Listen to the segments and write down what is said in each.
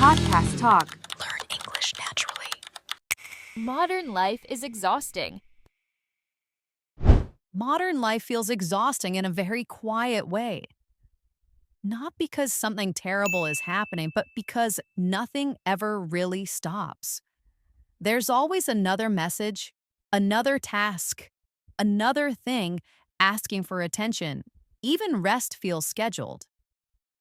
Podcast Talk. Learn English naturally. Modern life is exhausting. Modern life feels exhausting in a very quiet way. Not because something terrible is happening, but because nothing ever really stops. There's always another message, another task, another thing asking for attention. Even rest feels scheduled.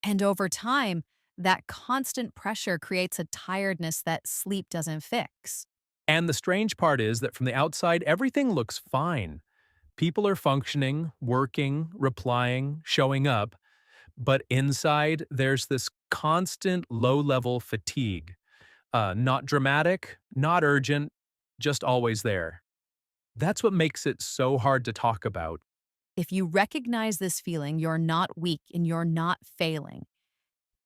And over time, that constant pressure creates a tiredness that sleep doesn't fix. And the strange part is that from the outside, everything looks fine. People are functioning, working, replying, showing up. But inside, there's this constant low-level fatigue. Not dramatic, not urgent, just always there. That's what makes it so hard to talk about. If you recognize this feeling, you're not weak and you're not failing.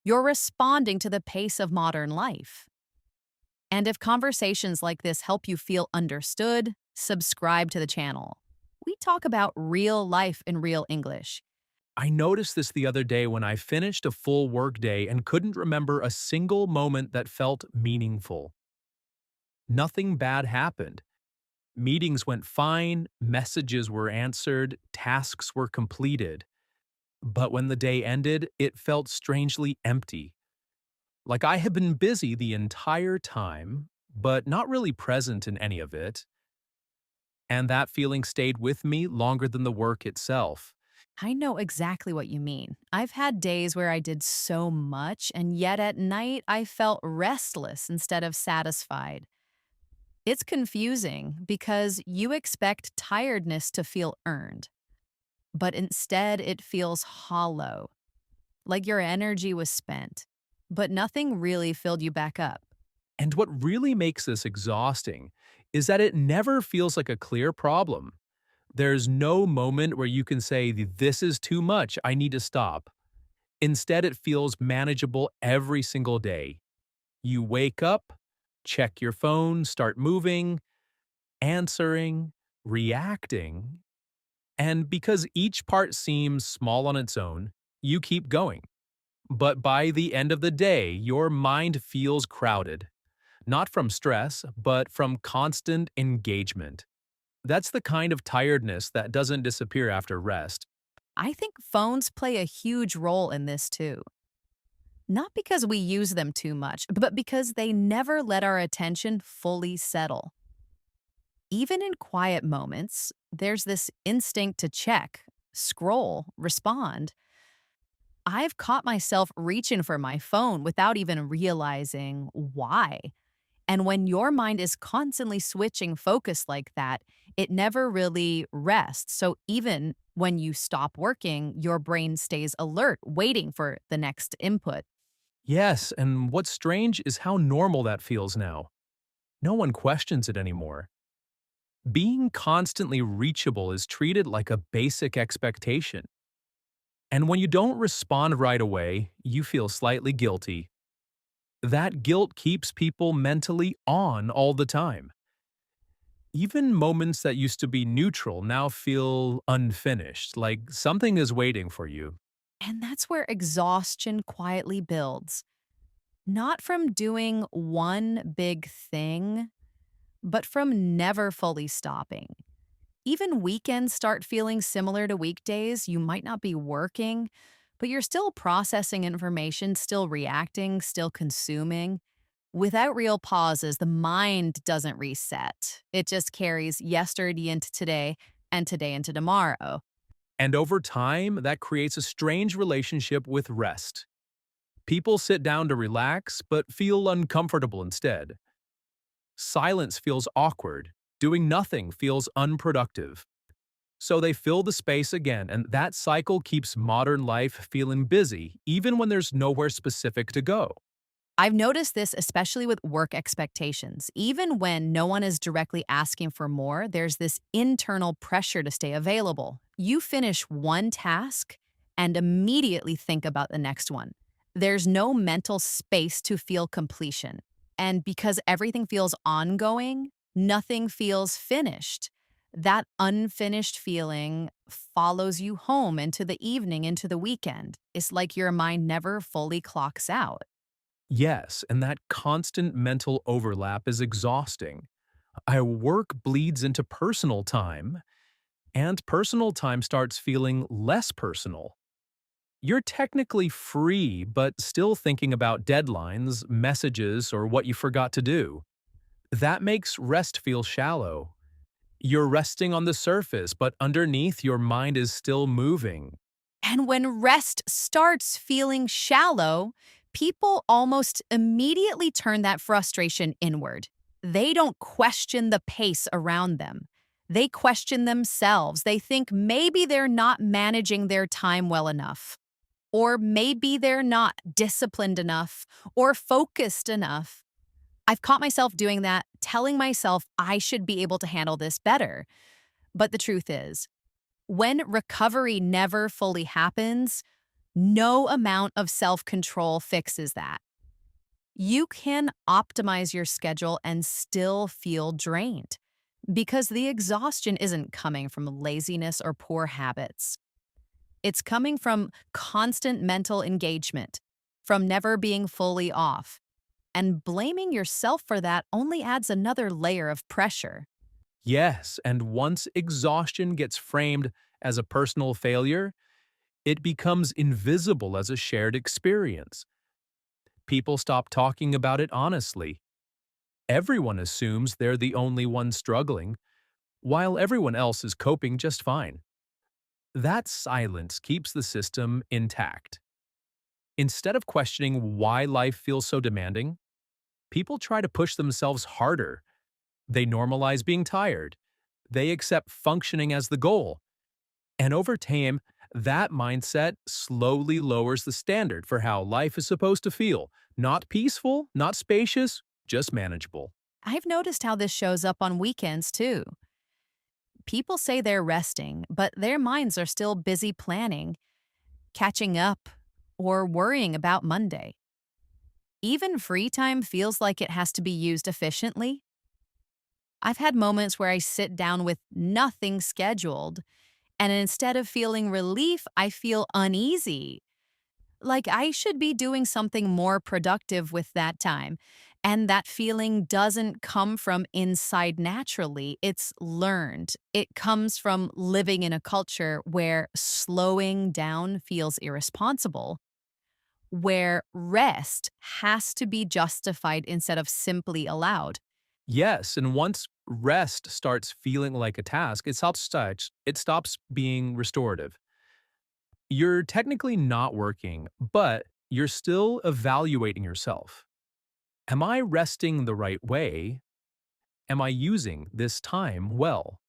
You're responding to the pace of modern life. And if conversations like this help you feel understood, subscribe to the channel. We talk about real life in real English. I noticed this the other day when I finished a full workday and couldn't remember a single moment that felt meaningful. Nothing bad happened. Meetings went fine, messages were answered, tasks were completed. But when the day ended, it felt strangely empty. Like I had been busy the entire time, but not really present in any of it. And that feeling stayed with me longer than the work itself. I know exactly what you mean. I've had days where I did so much, and yet at night I felt restless instead of satisfied. It's confusing because you expect tiredness to feel earned, but instead it feels hollow, like your energy was spent, but nothing really filled you back up. And what really makes this exhausting is that it never feels like a clear problem. There's no moment where you can say, this is too much, I need to stop. Instead, it feels manageable every single day. You wake up, check your phone, start moving, answering, reacting, and because each part seems small on its own, you keep going. But by the end of the day, your mind feels crowded. Not from stress, but from constant engagement. That's the kind of tiredness that doesn't disappear after rest. I think phones play a huge role in this too. Not because we use them too much, but because they never let our attention fully settle. Even in quiet moments, there's this instinct to check, scroll, respond. I've caught myself reaching for my phone without even realizing why. And when your mind is constantly switching focus like that, it never really rests. So even when you stop working, your brain stays alert, waiting for the next input. Yes, and what's strange is how normal that feels now. No one questions it anymore. Being constantly reachable is treated like a basic expectation. And when you don't respond right away, you feel slightly guilty. That guilt keeps people mentally on all the time. Even moments that used to be neutral now feel unfinished, like something is waiting for you. And that's where exhaustion quietly builds. Not from doing one big thing, but from never fully stopping. Even weekends start feeling similar to weekdays. You might not be working, but you're still processing information, still reacting, still consuming. Without real pauses, the mind doesn't reset. It just carries yesterday into today and today into tomorrow. And over time, that creates a strange relationship with rest. People sit down to relax, but feel uncomfortable instead. Silence feels awkward. Doing nothing feels unproductive. So they fill the space again, and that cycle keeps modern life feeling busy, even when there's nowhere specific to go. I've noticed this especially with work expectations. Even when no one is directly asking for more, there's this internal pressure to stay available. You finish one task and immediately think about the next one. There's no mental space to feel completion. And because everything feels ongoing, nothing feels finished. That unfinished feeling follows you home into the evening, into the weekend. It's like your mind never fully clocks out. Yes, and that constant mental overlap is exhausting. Our work bleeds into personal time, and personal time starts feeling less personal. You're technically free, but still thinking about deadlines, messages, or what you forgot to do. That makes rest feel shallow. You're resting on the surface, but underneath your mind is still moving. And when rest starts feeling shallow, people almost immediately turn that frustration inward. They don't question the pace around them. They question themselves. They think maybe they're not managing their time well enough, or maybe they're not disciplined enough or focused enough. I've caught myself doing that, telling myself I should be able to handle this better. But the truth is, when recovery never fully happens, no amount of self control fixes that. You can optimize your schedule and still feel drained because the exhaustion isn't coming from laziness or poor habits. It's coming from constant mental engagement, from never being fully off. And blaming yourself for that only adds another layer of pressure. Yes, and once exhaustion gets framed as a personal failure, it becomes invisible as a shared experience. People stop talking about it honestly. Everyone assumes they're the only one struggling, while everyone else is coping just fine. That silence keeps the system intact. Instead of questioning why life feels so demanding, people try to push themselves harder. They normalize being tired. They accept functioning as the goal. And over time, that mindset slowly lowers the standard for how life is supposed to feel. Not peaceful, not spacious, just manageable. I've noticed how this shows up on weekends too. People say they're resting, but their minds are still busy planning, catching up, or worrying about Monday. Even free time feels like it has to be used efficiently. I've had moments where I sit down with nothing scheduled, and instead of feeling relief, I feel uneasy. Like I should be doing something more productive with that time. And that feeling doesn't come from inside naturally, it's learned. It comes from living in a culture where slowing down feels irresponsible, where rest has to be justified instead of simply allowed. Yes, and once rest starts feeling like a task, it stops being restorative. You're technically not working, but you're still evaluating yourself. Am I resting the right way? Am I using this time well?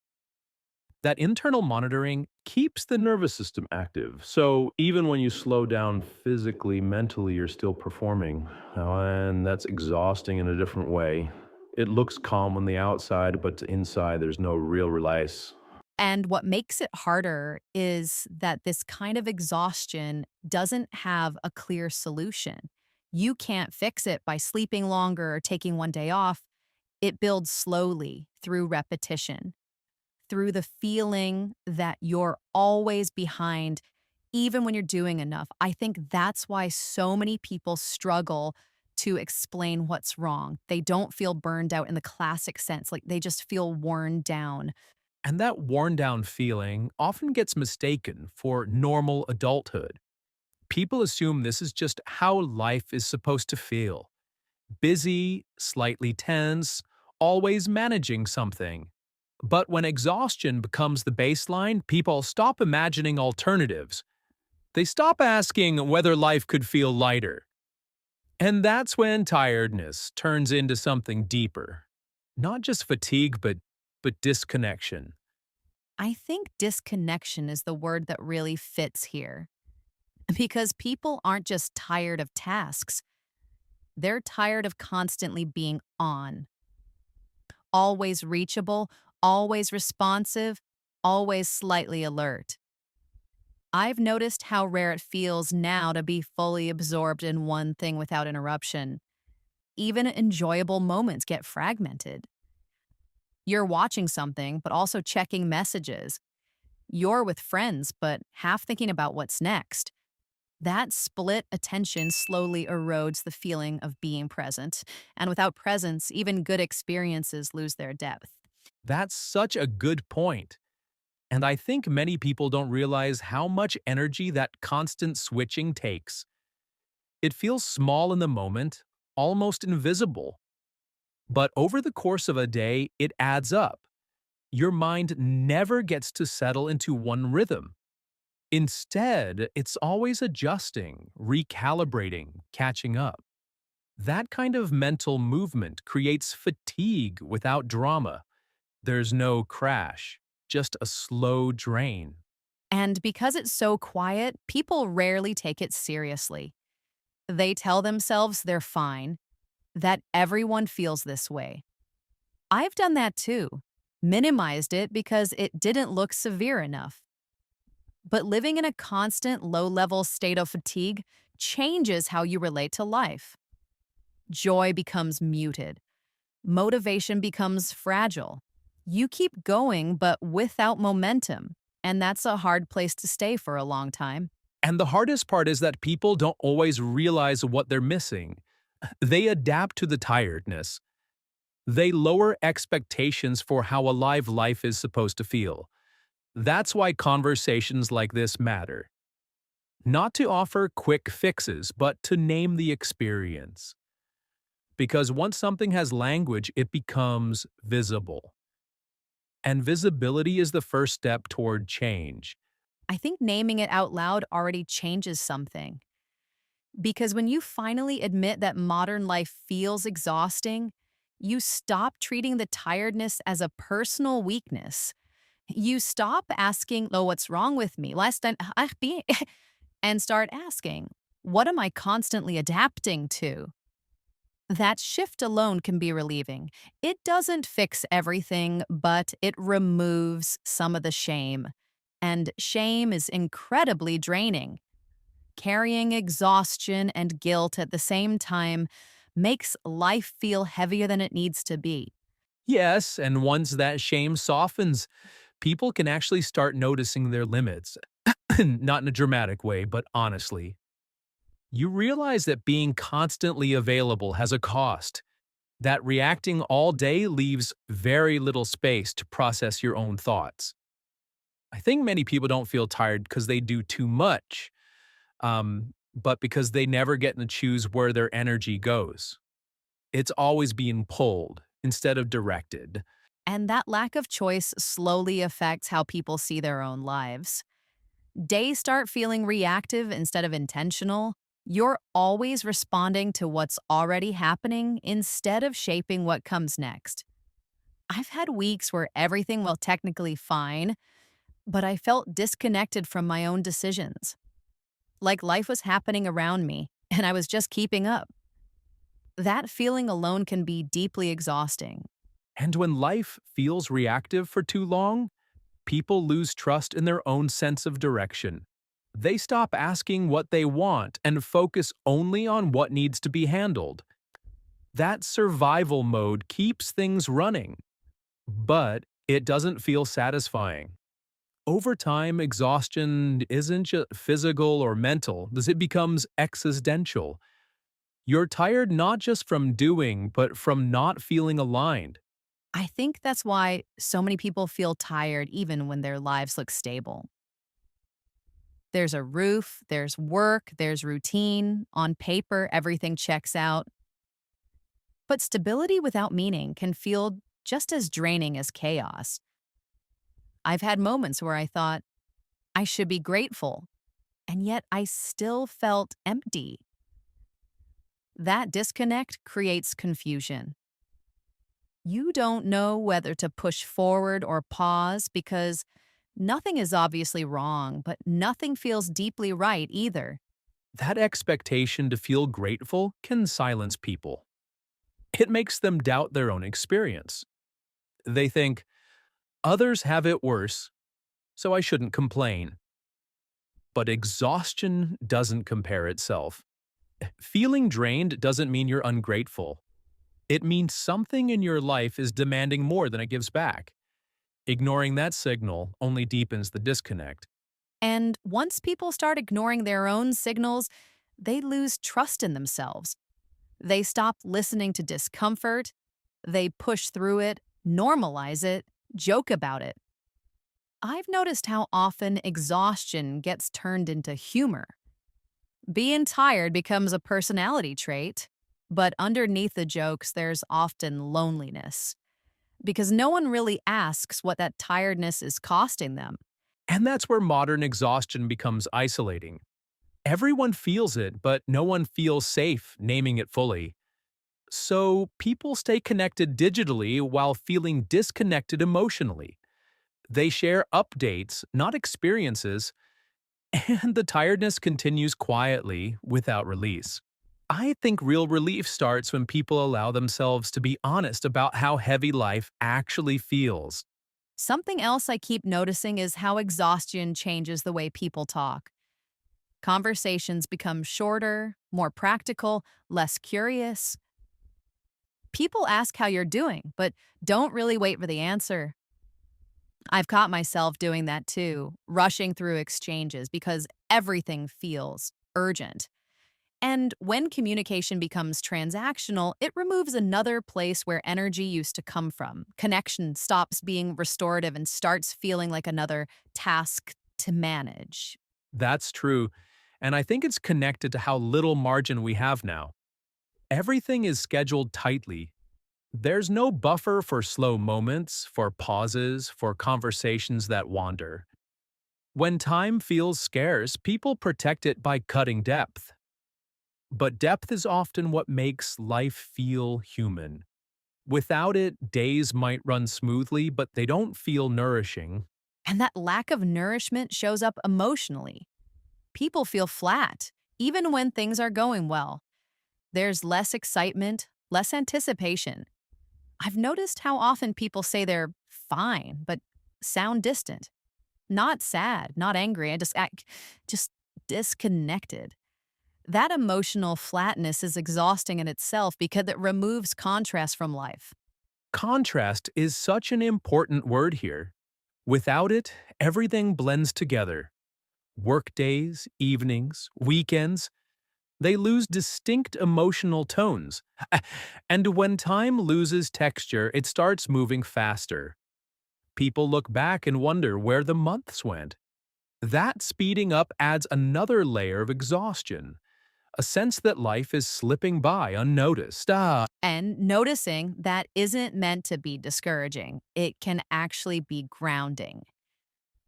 That internal monitoring keeps the nervous system active. So even when you slow down physically, mentally, you're still performing. And that's exhausting in a different way. It looks calm on the outside, but inside, there's no real release. And what makes it harder is that this kind of exhaustion doesn't have a clear solution. You can't fix it by sleeping longer or taking one day off. It builds slowly through repetition, through the feeling that you're always behind, even when you're doing enough. I think that's why so many people struggle to explain what's wrong. They don't feel burned out in the classic sense, like they just feel worn down. And that worn down feeling often gets mistaken for normal adulthood. People assume this is just how life is supposed to feel: busy, slightly tense, always managing something. But when exhaustion becomes the baseline, people stop imagining alternatives. They stop asking whether life could feel lighter. And that's when tiredness turns into something deeper. Not just fatigue, but disconnection. I think disconnection is the word that really fits here because people aren't just tired of tasks, they're tired of constantly being on, always reachable, always responsive, always slightly alert. I've noticed how rare it feels now to be fully absorbed in one thing without interruption. Even enjoyable moments get fragmented. You're watching something, but also checking messages. You're with friends, but half thinking about what's next. That split attention slowly erodes the feeling of being present, and without presence, even good experiences lose their depth. That's such a good point. And I think many people don't realize how much energy that constant switching takes. It feels small in the moment, almost invisible. But over the course of a day, it adds up. Your mind never gets to settle into one rhythm. Instead, it's always adjusting, recalibrating, catching up. That kind of mental movement creates fatigue without drama. There's no crash, just a slow drain. And because it's so quiet, people rarely take it seriously. They tell themselves they're fine, that everyone feels this way. I've done that too, minimized it because it didn't look severe enough. But living in a constant low level state of fatigue changes how you relate to life. Joy becomes muted, motivation becomes fragile. You keep going, but without momentum. And that's a hard place to stay for a long time. And the hardest part is that people don't always realize what they're missing. They adapt to the tiredness. They lower expectations for how a live life is supposed to feel. That's why conversations like this matter. Not to offer quick fixes, but to name the experience. Because once something has language, it becomes visible. And visibility is the first step toward change. I think naming it out loud already changes something. Because when you finally admit that modern life feels exhausting, you stop treating the tiredness as a personal weakness. You stop asking, oh, what's wrong with me? And start asking, what am I constantly adapting to? That shift alone can be relieving. It doesn't fix everything, but it removes some of the shame. And shame is incredibly draining. Carrying exhaustion and guilt at the same time makes life feel heavier than it needs to be. Yes, and once that shame softens, people can actually start noticing their limits. Not in a dramatic way, but honestly. You realize that being constantly available has a cost, that reacting all day leaves very little space to process your own thoughts. I think many people don't feel tired because they do too much, but because they never get to choose where their energy goes. It's always being pulled instead of directed. And that lack of choice slowly affects how people see their own lives. Days start feeling reactive instead of intentional. You're always responding to what's already happening instead of shaping what comes next. I've had weeks where everything was technically fine, but I felt disconnected from my own decisions. Like life was happening around me, and I was just keeping up. That feeling alone can be deeply exhausting. And when life feels reactive for too long, people lose trust in their own sense of direction. They stop asking what they want and focus only on what needs to be handled. That survival mode keeps things running, but it doesn't feel satisfying. Over time, exhaustion isn't just physical or mental, as it becomes existential. You're tired not just from doing, but from not feeling aligned. I think that's why so many people feel tired even when their lives look stable. There's a roof, there's work, there's routine. On paper, everything checks out. But stability without meaning can feel just as draining as chaos. I've had moments where I thought, I should be grateful, and yet I still felt empty. That disconnect creates confusion. You don't know whether to push forward or pause because nothing is obviously wrong, but nothing feels deeply right either. That expectation to feel grateful can silence people. It makes them doubt their own experience. They think, others have it worse, so I shouldn't complain. But exhaustion doesn't compare itself. Feeling drained doesn't mean you're ungrateful. It means something in your life is demanding more than it gives back. Ignoring that signal only deepens the disconnect. And once people start ignoring their own signals, they lose trust in themselves. They stop listening to discomfort, they push through it, normalize it, joke about it. I've noticed how often exhaustion gets turned into humor. Being tired becomes a personality trait, but underneath the jokes, there's often loneliness because no one really asks what that tiredness is costing them. And that's where modern exhaustion becomes isolating. Everyone feels it, but no one feels safe naming it fully. So people stay connected digitally while feeling disconnected emotionally. They share updates, not experiences, and the tiredness continues quietly without release. I think real relief starts when people allow themselves to be honest about how heavy life actually feels. Something else I keep noticing is how exhaustion changes the way people talk. Conversations become shorter, more practical, less curious. People ask how you're doing, but don't really wait for the answer. I've caught myself doing that too, rushing through exchanges because everything feels urgent. And when communication becomes transactional, it removes another place where energy used to come from. Connection stops being restorative and starts feeling like another task to manage. That's true, and I think it's connected to how little margin we have now. Everything is scheduled tightly. There's no buffer for slow moments, for pauses, for conversations that wander. When time feels scarce, people protect it by cutting depth. But depth is often what makes life feel human. Without it, days might run smoothly, but they don't feel nourishing. And that lack of nourishment shows up emotionally. People feel flat, even when things are going well. There's less excitement, less anticipation. I've noticed how often people say they're fine, but sound distant. Not sad, not angry, I just disconnected. That emotional flatness is exhausting in itself because it removes contrast from life. Contrast is such an important word here. Without it, everything blends together. Workdays, evenings, weekends, they lose distinct emotional tones. And when time loses texture, it starts moving faster. People look back and wonder where the months went. That speeding up adds another layer of exhaustion, a sense that life is slipping by unnoticed. And noticing that isn't meant to be discouraging. It can actually be grounding.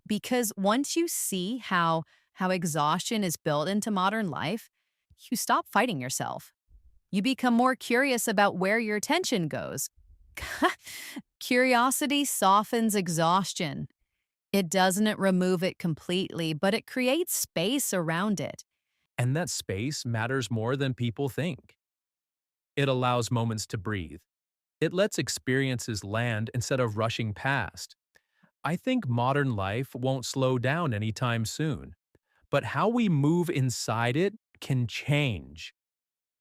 Because once you see how exhaustion is built into modern life, you stop fighting yourself. You become more curious about where your attention goes. Curiosity softens exhaustion. It doesn't remove it completely, but it creates space around it. And that space matters more than people think. It allows moments to breathe. It lets experiences land instead of rushing past. I think modern life won't slow down anytime soon, but how we move inside it can change.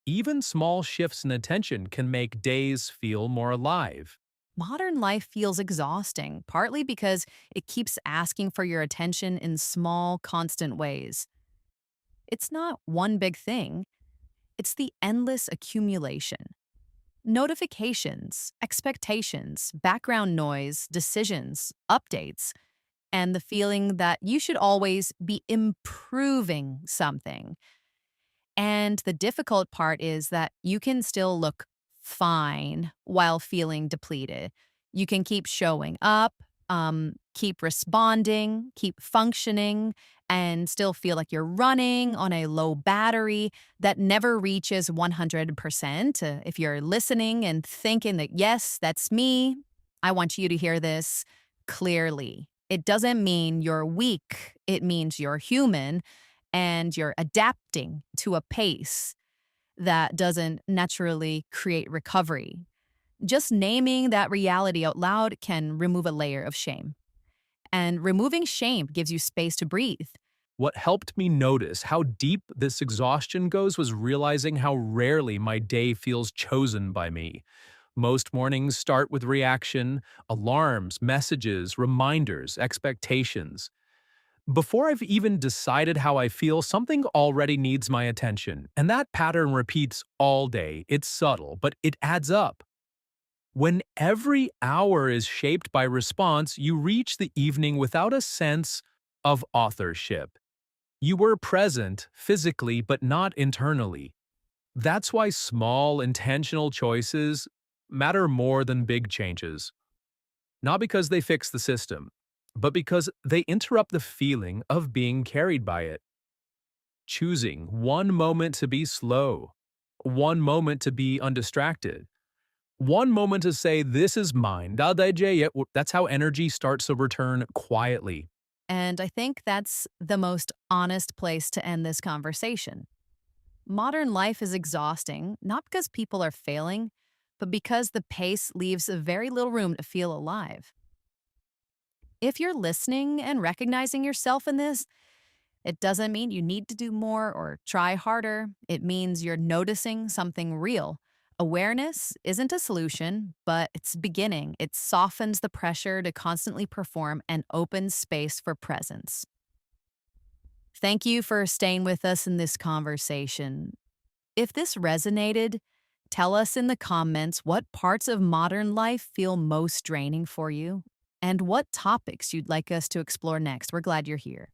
Even small shifts in attention can make days feel more alive. Modern life feels exhausting, partly because it keeps asking for your attention in small, constant ways. It's not one big thing, it's the endless accumulation. Notifications, expectations, background noise, decisions, updates, and the feeling that you should always be improving something. And the difficult part is that you can still look fine while feeling depleted. You can keep showing up, keep responding, keep functioning, and still feel like you're running on a low battery that never reaches 100%. If you're listening and thinking that, yes, that's me, I want you to hear this clearly. It doesn't mean you're weak, it means you're human and you're adapting to a pace that doesn't naturally create recovery. Just naming that reality out loud can remove a layer of shame. And removing shame gives you space to breathe. What helped me notice how deep this exhaustion goes was realizing how rarely my day feels chosen by me. Most mornings start with reaction, alarms, messages, reminders, expectations. Before I've even decided how I feel, something already needs my attention, and that pattern repeats all day. It's subtle, but it adds up. When every hour is shaped by response, you reach the evening without a sense of authorship. You were present physically, but not internally. That's why small, intentional choices matter more than big changes. Not because they fix the system, but because they interrupt the feeling of being carried by it. Choosing one moment to be slow, one moment to be undistracted, one moment to say, this is mine. That's how energy starts to return quietly. And I think that's the most honest place to end this conversation. Modern life is exhausting, not because people are failing, but because the pace leaves very little room to feel alive. If you're listening and recognizing yourself in this, it doesn't mean you need to do more or try harder. It means you're noticing something real. Awareness isn't a solution, but it's beginning. It softens the pressure to constantly perform and opens space for presence. Thank you for staying with us in this conversation. If this resonated, tell us in the comments what parts of modern life feel most draining for you and what topics you'd like us to explore next. We're glad you're here.